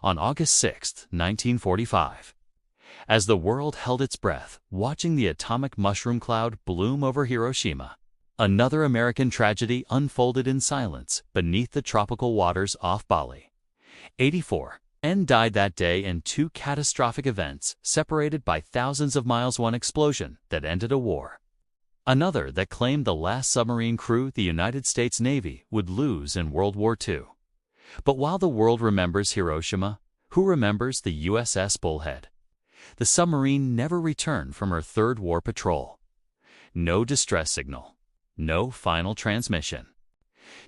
on August 6, 1945. As the world held its breath, watching the atomic mushroom cloud bloom over Hiroshima, another American tragedy unfolded in silence beneath the tropical waters off Bali. 84 men died that day in two catastrophic events separated by thousands of miles. One explosion that ended a war. Another that claimed the last submarine crew the United States Navy would lose in World War II. But while the world remembers Hiroshima, who remembers the USS Bullhead? The submarine never returned from her third war patrol. No distress signal. No final transmission.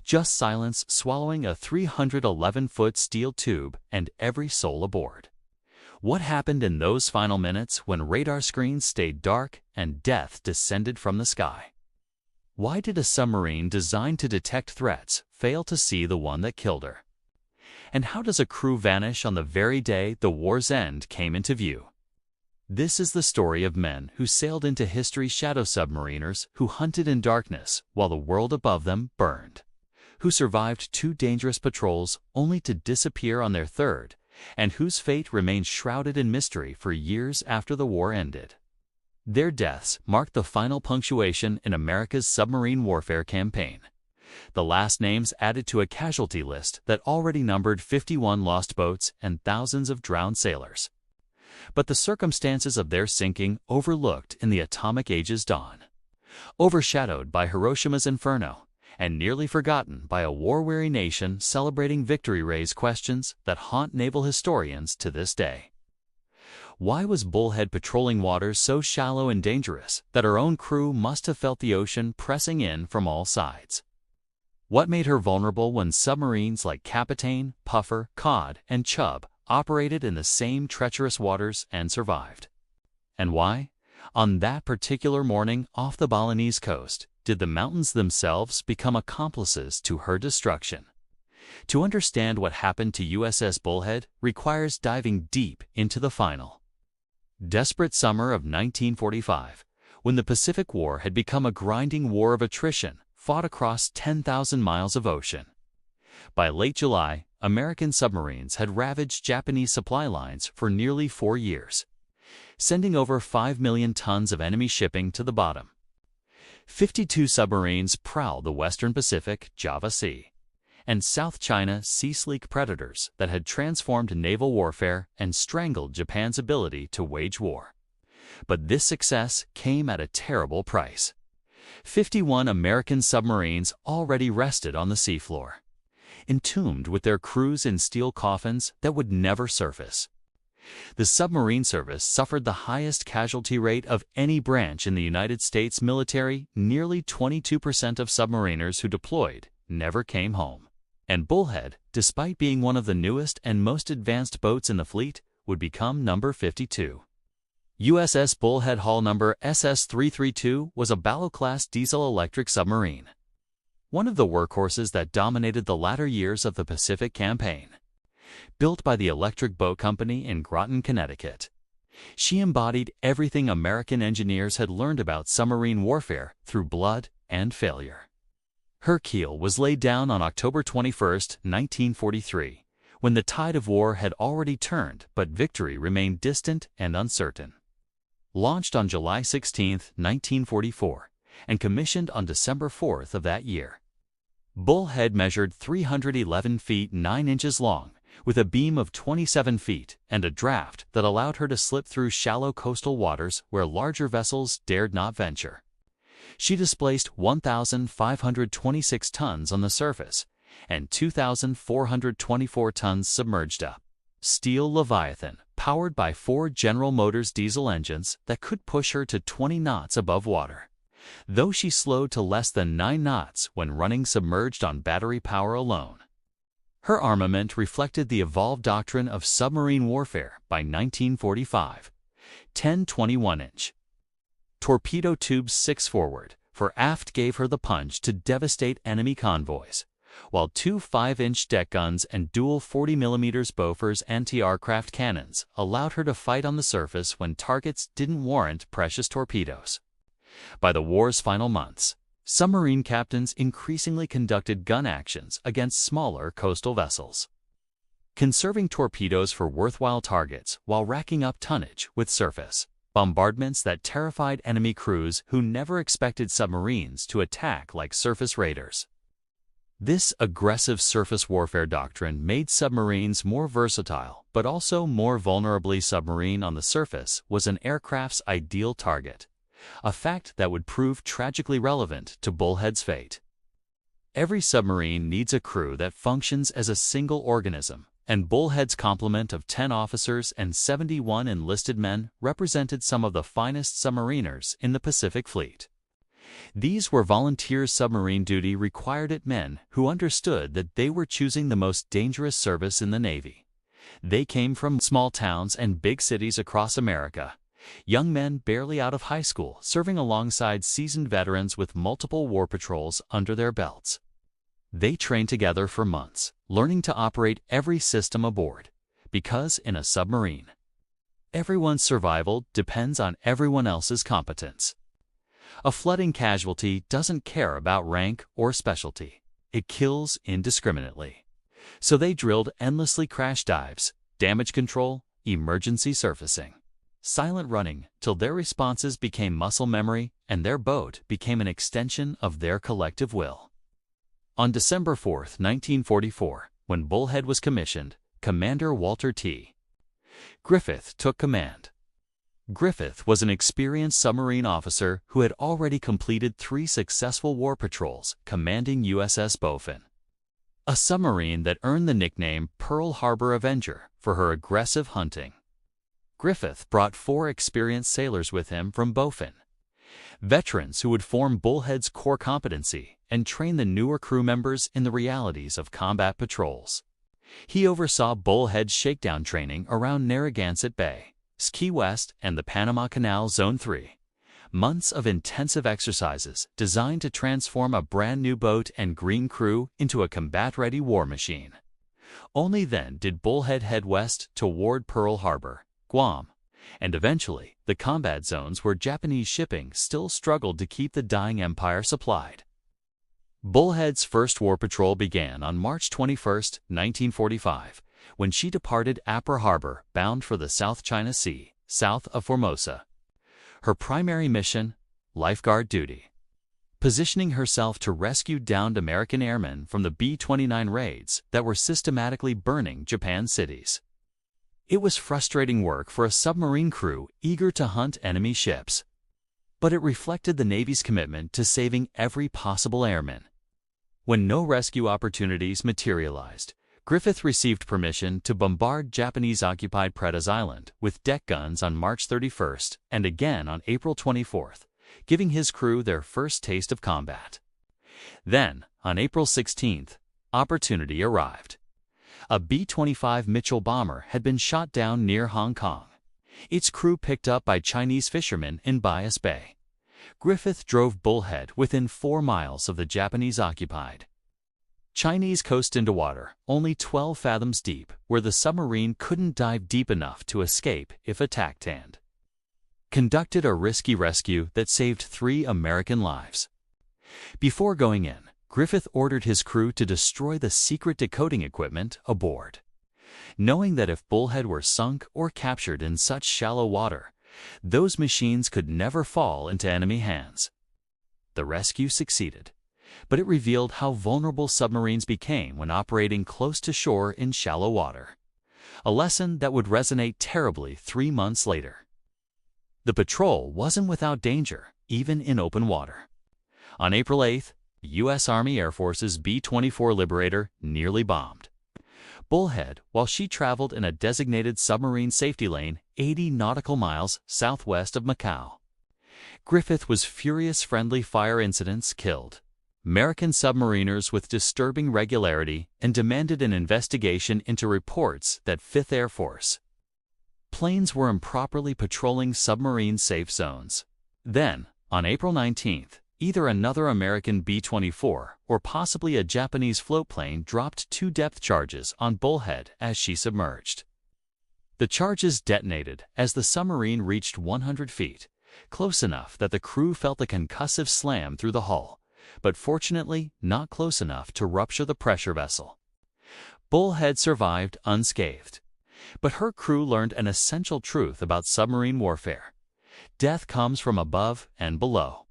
Just silence swallowing a 311-foot steel tube and every soul aboard. What happened in those final minutes when radar screens stayed dark and death descended from the sky? Why did a submarine designed to detect threats fail to see the one that killed her? And how does a crew vanish on the very day the war's end came into view? This is the story of men who sailed into history's shadow submariners, who hunted in darkness while the world above them burned, who survived two dangerous patrols only to disappear on their third, and whose fate remained shrouded in mystery for years after the war ended. Their deaths marked the final punctuation in America's submarine warfare campaign. The last names added to a casualty list that already numbered 51 lost boats and thousands of drowned sailors. But the circumstances of their sinking overlooked in the atomic age's dawn, overshadowed by Hiroshima's inferno, and nearly forgotten by a war-weary nation celebrating victory, raise questions that haunt naval historians to this day. Why was Bullhead patrolling waters so shallow and dangerous that her own crew must have felt the ocean pressing in from all sides? What made her vulnerable when submarines like Capitaine, Puffer, Cod, and Chub operated in the same treacherous waters and survived? And why, on that particular morning off the Balinese coast, did the mountains themselves become accomplices to her destruction? To understand what happened to USS Bullhead requires diving deep into the final, desperate summer of 1945, when the Pacific War had become a grinding war of attrition fought across 10,000 miles of ocean. By late July, American submarines had ravaged Japanese supply lines for nearly 4 years, sending over 5 million tons of enemy shipping to the bottom. 52 submarines prowled the Western Pacific, Java Sea, and South China Sea sleek predators that had transformed naval warfare and strangled Japan's ability to wage war. But this success came at a terrible price. 51 American submarines already rested on the seafloor, entombed with their crews in steel coffins that would never surface. The submarine service suffered the highest casualty rate of any branch in the United States military. Nearly 22% of submariners who deployed never came home. And Bullhead, despite being one of the newest and most advanced boats in the fleet, would become number 52. USS Bullhead hull number SS-332 was a Ballot-class diesel-electric submarine, one of the workhorses that dominated the latter years of the Pacific Campaign. Built by the Electric Boat Company in Groton, Connecticut, she embodied everything American engineers had learned about submarine warfare through blood and failure. Her keel was laid down on October 21, 1943, when the tide of war had already turned, but victory remained distant and uncertain. Launched on July 16, 1944, and commissioned on December 4 of that year, Bullhead measured 311 feet 9 inches long, with a beam of 27 feet and a draft that allowed her to slip through shallow coastal waters where larger vessels dared not venture. She displaced 1,526 tons on the surface and 2,424 tons submerged up. Steel Leviathan, powered by 4 General Motors diesel engines that could push her to 20 knots above water, though she slowed to less than 9 knots when running submerged on battery power alone. Her armament reflected the evolved doctrine of submarine warfare by 1945. 10 21-inch torpedo tubes 6 forward, for aft gave her the punch to devastate enemy convoys, while 2 5-inch deck guns and dual 40mm Bofors anti-aircraft cannons allowed her to fight on the surface when targets didn't warrant precious torpedoes. By the war's final months, submarine captains increasingly conducted gun actions against smaller coastal vessels. conserving torpedoes for worthwhile targets while racking up tonnage with surface bombardments that terrified enemy crews who never expected submarines to attack like surface raiders. This aggressive surface warfare doctrine made submarines more versatile, but also more vulnerably. Submarine on the surface was an aircraft's ideal target, a fact that would prove tragically relevant to Bullhead's fate. Every submarine needs a crew that functions as a single organism, and Bullhead's complement of 10 officers and 71 enlisted men represented some of the finest submariners in the Pacific Fleet. These were volunteers. Submarine duty required it men who understood that they were choosing the most dangerous service in the Navy. They came from small towns and big cities across America, young men barely out of high school serving alongside seasoned veterans with multiple war patrols under their belts. They trained together for months, learning to operate every system aboard, because in a submarine, everyone's survival depends on everyone else's competence. A flooding casualty doesn't care about rank or specialty. It kills indiscriminately. So they drilled endlessly crash dives, damage control, emergency surfacing, silent running till their responses became muscle memory and their boat became an extension of their collective will. On December 4, 1944, when Bullhead was commissioned, Commander Walter T. Griffith took command. Griffith was an experienced submarine officer who had already completed 3 successful war patrols commanding USS Beaufort, a submarine that earned the nickname Pearl Harbor Avenger for her aggressive hunting. Griffith brought 4 experienced sailors with him from Beaufort, veterans who would form Bullhead's core competency and train the newer crew members in the realities of combat patrols. He oversaw Bullhead's shakedown training around Narragansett Bay, Key West, and the Panama Canal Zone 3. Months of intensive exercises designed to transform a brand new boat and green crew into a combat-ready war machine. Only then did Bullhead head west toward Pearl Harbor, Guam, and eventually the combat zones where Japanese shipping still struggled to keep the dying empire supplied. Bullhead's first war patrol began on March 21, 1945, when she departed Apra Harbor bound for the South China Sea, south of Formosa. Her primary mission, lifeguard duty, positioning herself to rescue downed American airmen from the B-29 raids that were systematically burning Japan cities. It was frustrating work for a submarine crew eager to hunt enemy ships, but it reflected the Navy's commitment to saving every possible airman. When no rescue opportunities materialized, Griffith received permission to bombard Japanese-occupied Predaz Island with deck guns on March 31 and again on April 24, giving his crew their first taste of combat. Then, on April 16, opportunity arrived. A B-25 Mitchell bomber had been shot down near Hong Kong, its crew picked up by Chinese fishermen in Bias Bay. Griffith drove Bullhead within 4 miles of the Japanese-occupied Chinese coast into water only 12 fathoms deep, where the submarine couldn't dive deep enough to escape if attacked, and conducted a risky rescue that saved 3 American lives. Before going in, Griffith ordered his crew to destroy the secret decoding equipment aboard, knowing that if Bullhead were sunk or captured in such shallow water, those machines could never fall into enemy hands. The rescue succeeded, but it revealed how vulnerable submarines became when operating close to shore in shallow water, a lesson that would resonate terribly 3 months later. The patrol wasn't without danger, even in open water. On April 8, the U.S. Army Air Force's B-24 Liberator nearly bombed Bullhead while she traveled in a designated submarine safety lane 80 nautical miles southwest of Macau. Griffith was furious. Friendly fire incidents killed American submariners with disturbing regularity and demanded an investigation into reports that 5th Air Force planes were improperly patrolling submarine safe zones. Then, on April 19th, either another American B-24 or possibly a Japanese float plane dropped 2 depth charges on Bullhead as she submerged. The charges detonated as the submarine reached 100 feet, close enough that the crew felt the concussive slam through the hull, but fortunately not close enough to rupture the pressure vessel. Bullhead survived unscathed. But her crew learned an essential truth about submarine warfare. Death comes from above and below,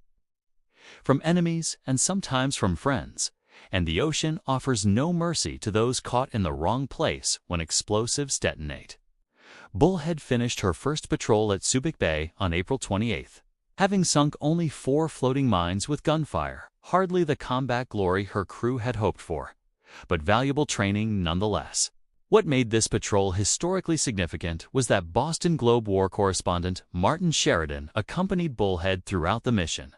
from enemies and sometimes from friends, and the ocean offers no mercy to those caught in the wrong place when explosives detonate. Bullhead finished her first patrol at Subic Bay on April 28, having sunk only 4 floating mines with gunfire, hardly the combat glory her crew had hoped for, but valuable training nonetheless. What made this patrol historically significant was that Boston Globe war correspondent Martin Sheridan accompanied Bullhead throughout the mission,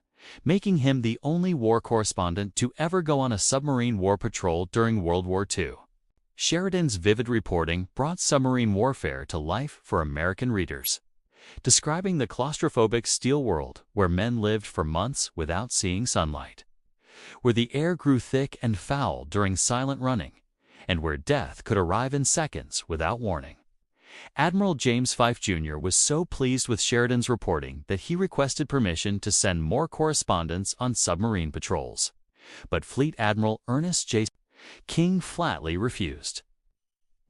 making him the only war correspondent to ever go on a submarine war patrol during World War II. Sheridan's vivid reporting brought submarine warfare to life for American readers, describing the claustrophobic steel world where men lived for months without seeing sunlight, where the air grew thick and foul during silent running, and where death could arrive in seconds without warning. Admiral James Fife Jr. was so pleased with Sheridan's reporting that he requested permission to send more correspondents on submarine patrols. But Fleet Admiral Ernest J. King flatly refused.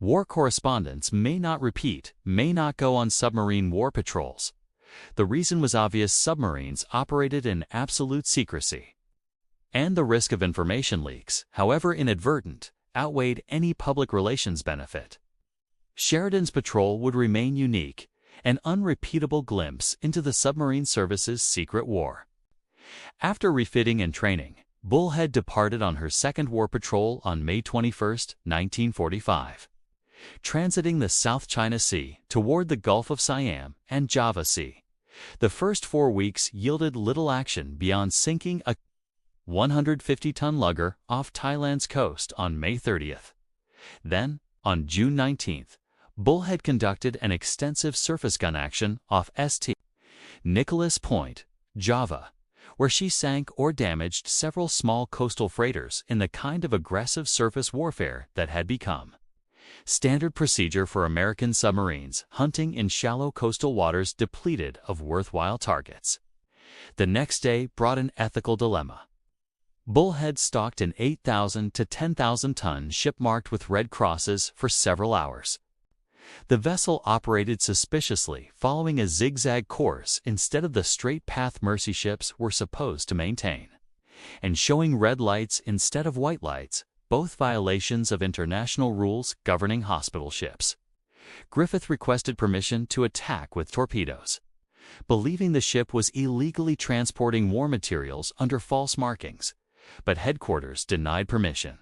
War correspondents may not go on submarine war patrols. The reason was obvious: submarines operated in absolute secrecy, and the risk of information leaks, however inadvertent, outweighed any public relations benefit. Sheridan's patrol would remain unique, an unrepeatable glimpse into the submarine service's secret war. After refitting and training, Bullhead departed on her second war patrol on May 21, 1945. Transiting the South China Sea toward the Gulf of Siam and Java Sea, the first 4 weeks yielded little action beyond sinking a 150-ton lugger off Thailand's coast on May 30th. Then, on June 19th, Bullhead conducted an extensive surface gun action off St. Nicholas Point, Java, where she sank or damaged several small coastal freighters in the kind of aggressive surface warfare that had become standard procedure for American submarines hunting in shallow coastal waters depleted of worthwhile targets. The next day brought an ethical dilemma. Bullhead stalked an 8,000 to 10,000-ton ship marked with red crosses for several hours. The vessel operated suspiciously, following a zigzag course instead of the straight path mercy ships were supposed to maintain, and showing red lights instead of white lights, both violations of international rules governing hospital ships. Griffith requested permission to attack with torpedoes, believing the ship was illegally transporting war materials under false markings, but headquarters denied permission.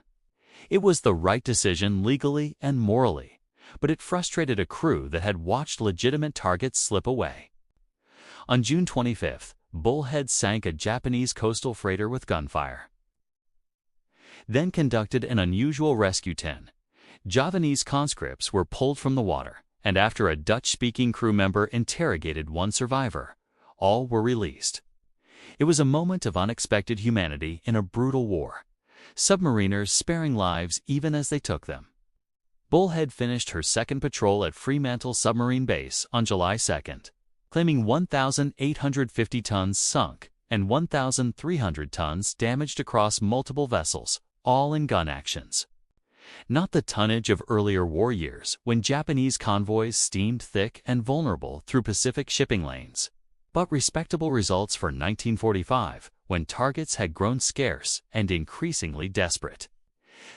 It was the right decision legally and morally, but it frustrated a crew that had watched legitimate targets slip away. On June 25th, Bullhead sank a Japanese coastal freighter with gunfire, then conducted an unusual rescue. 10 Javanese conscripts were pulled from the water, and after a Dutch-speaking crew member interrogated one survivor, all were released. It was a moment of unexpected humanity in a brutal war, submariners sparing lives even as they took them. Bullhead finished her second patrol at Fremantle Submarine Base on July 2nd, claiming 1,850 tons sunk and 1,300 tons damaged across multiple vessels, all in gun actions. Not the tonnage of earlier war years when Japanese convoys steamed thick and vulnerable through Pacific shipping lanes, but respectable results for 1945 when targets had grown scarce and increasingly desperate.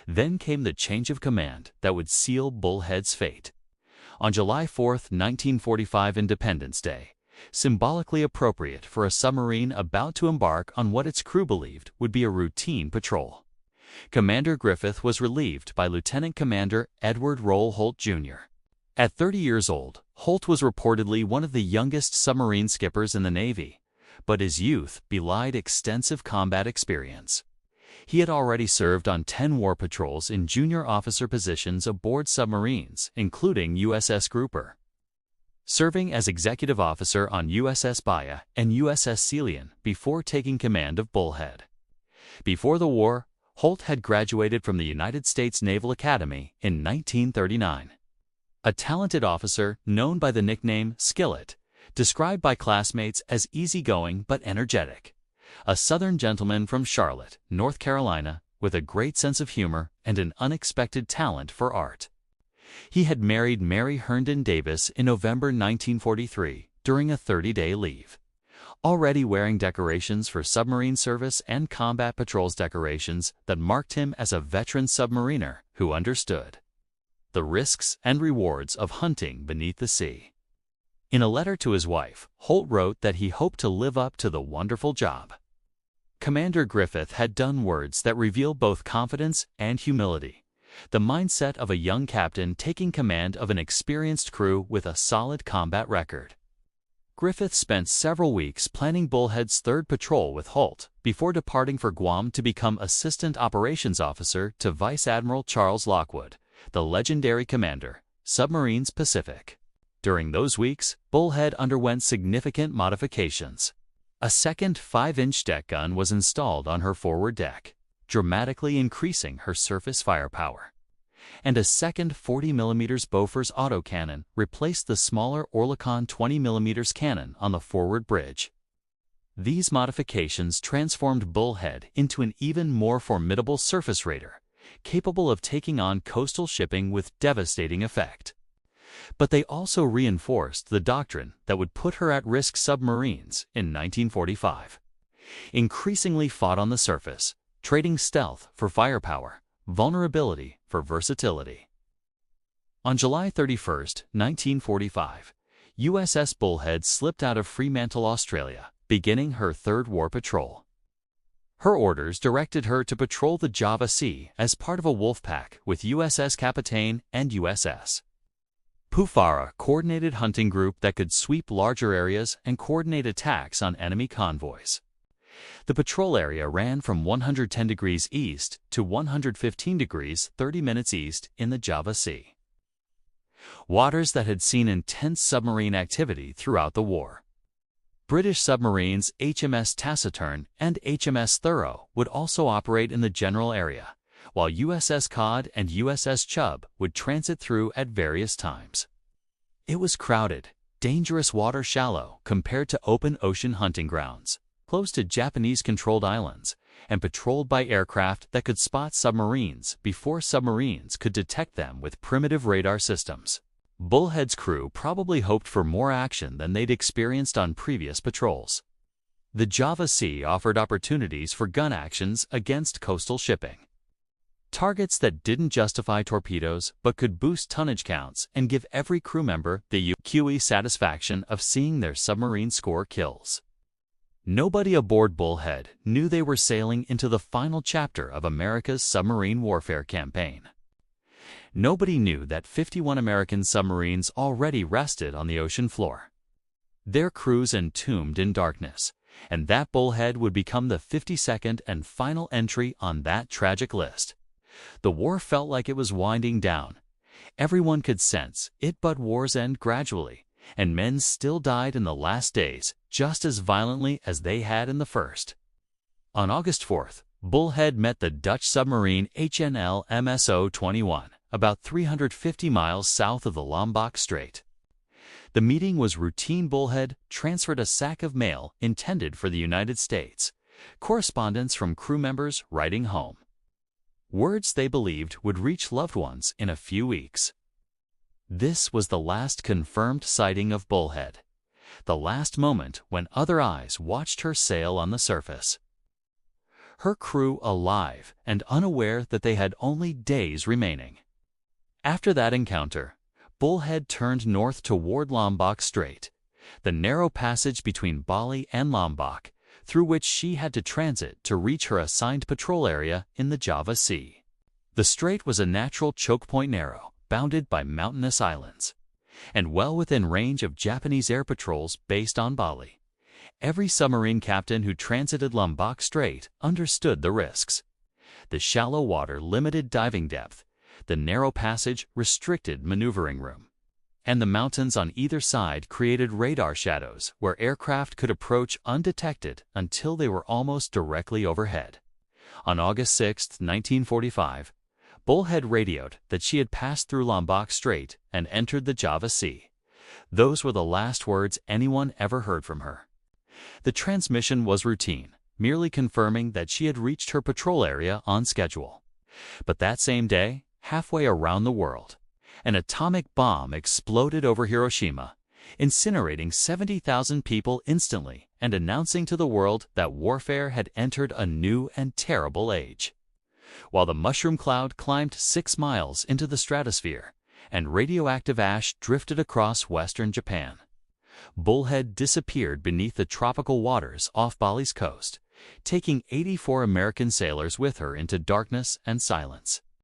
Then came the change of command that would seal Bullhead's fate. On July 4, 1945, Independence Day, symbolically appropriate for a submarine about to embark on what its crew believed would be a routine patrol, Commander Griffith was relieved by Lieutenant Commander Edward Roll Holt, Jr. At 30 years old, Holt was reportedly one of the youngest submarine skippers in the Navy, but his youth belied extensive combat experience. He had already served on 10 war patrols in junior officer positions aboard submarines, including USS Grouper, serving as executive officer on USS Baia and USS Celian before taking command of Bullhead. Before the war, Holt had graduated from the United States Naval Academy in 1939. A talented officer known by the nickname Skillet, described by classmates as easygoing but energetic. A Southern gentleman from Charlotte, North Carolina, with with a great sense of humor and an unexpected talent for art. He had married Mary Herndon Davis in November 1943 during a 30-day leave. Already wearing decorations for submarine service and combat patrols decorations that marked him as a veteran submariner who understood the risks and rewards of hunting beneath the sea. In a letter to his wife, Holt wrote that he hoped to live up to the wonderful job. Commander Griffith had done words that reveal both confidence and humility, the mindset of a young captain taking command of an experienced crew with a solid combat record. Griffith spent several weeks planning Bullhead's third patrol with Holt before departing for Guam to become Assistant Operations Officer to Vice Admiral Charles Lockwood, the legendary commander, Submarines Pacific. During those weeks, Bullhead underwent significant modifications. A second 5-inch deck gun was installed on her forward deck, dramatically increasing her surface firepower. And a second 40mm Bofors autocannon replaced the smaller Oerlikon 20mm cannon on the forward bridge. These modifications transformed Bullhead into an even more formidable surface raider, capable of taking on coastal shipping with devastating effect. But they also reinforced the doctrine that would put her at risk submarines in 1945. Increasingly fought on the surface, trading stealth for firepower, vulnerability for versatility. On July 31, 1945, USS Bullhead slipped out of Fremantle, Australia, beginning her third war patrol. Her orders directed her to patrol the Java Sea as part of a wolf pack with USS Capitaine and USS Pufara coordinated hunting group that could sweep larger areas and coordinate attacks on enemy convoys. The patrol area ran from 110 degrees east to 115 degrees 30 minutes east in the Java Sea, waters that had seen intense submarine activity throughout the war. British submarines HMS Taciturn and HMS Thorough would also operate in the general area, while USS Cod and USS Chubb would transit through at various times. It was crowded, dangerous water shallow compared to open ocean hunting grounds, close to Japanese-controlled islands, and patrolled by aircraft that could spot submarines before submarines could detect them with primitive radar systems. Bullhead's crew probably hoped for more action than they'd experienced on previous patrols. The Java Sea offered opportunities for gun actions against coastal shipping. Targets that didn't justify torpedoes but could boost tonnage counts and give every crew member the WW2 satisfaction of seeing their submarine score kills. Nobody aboard Bullhead knew they were sailing into the final chapter of America's submarine warfare campaign. Nobody knew that 51 American submarines already rested on the ocean floor, their crews entombed in darkness, and that Bullhead would become the 52nd and final entry on that tragic list. The war felt like it was winding down. Everyone could sense it, but wars end gradually, and men still died in the last days just as violently as they had in the first. On August 4th, Bullhead met the Dutch submarine HNL MSO-21, about 350 miles south of the Lombok Strait. The meeting was routine. Bullhead transferred a sack of mail intended for the United States, correspondence from crew members writing home, words they believed would reach loved ones in a few weeks. This was the last confirmed sighting of Bullhead, the last moment when other eyes watched her sail on the surface. Her crew alive and unaware that they had only days remaining. After that encounter, Bullhead turned north toward Lombok Strait, the narrow passage between Bali and Lombok, through which she had to transit to reach her assigned patrol area in the Java Sea. The strait was a natural choke point narrow, bounded by mountainous islands, and well within range of Japanese air patrols based on Bali. Every submarine captain who transited Lombok Strait understood the risks. The shallow water limited diving depth, the narrow passage restricted maneuvering room, and the mountains on either side created radar shadows where aircraft could approach undetected until they were almost directly overhead. On August 6, 1945, Bullhead radioed that she had passed through Lombok Strait and entered the Java Sea. Those were the last words anyone ever heard from her. The transmission was routine, merely confirming that she had reached her patrol area on schedule. But that same day, halfway around the world, an atomic bomb exploded over Hiroshima, incinerating 70,000 people instantly and announcing to the world that warfare had entered a new and terrible age. While the mushroom cloud climbed 6 miles into the stratosphere and radioactive ash drifted across western Japan, Bullhead disappeared beneath the tropical waters off Bali's coast, taking 84 American sailors with her into darkness and silence.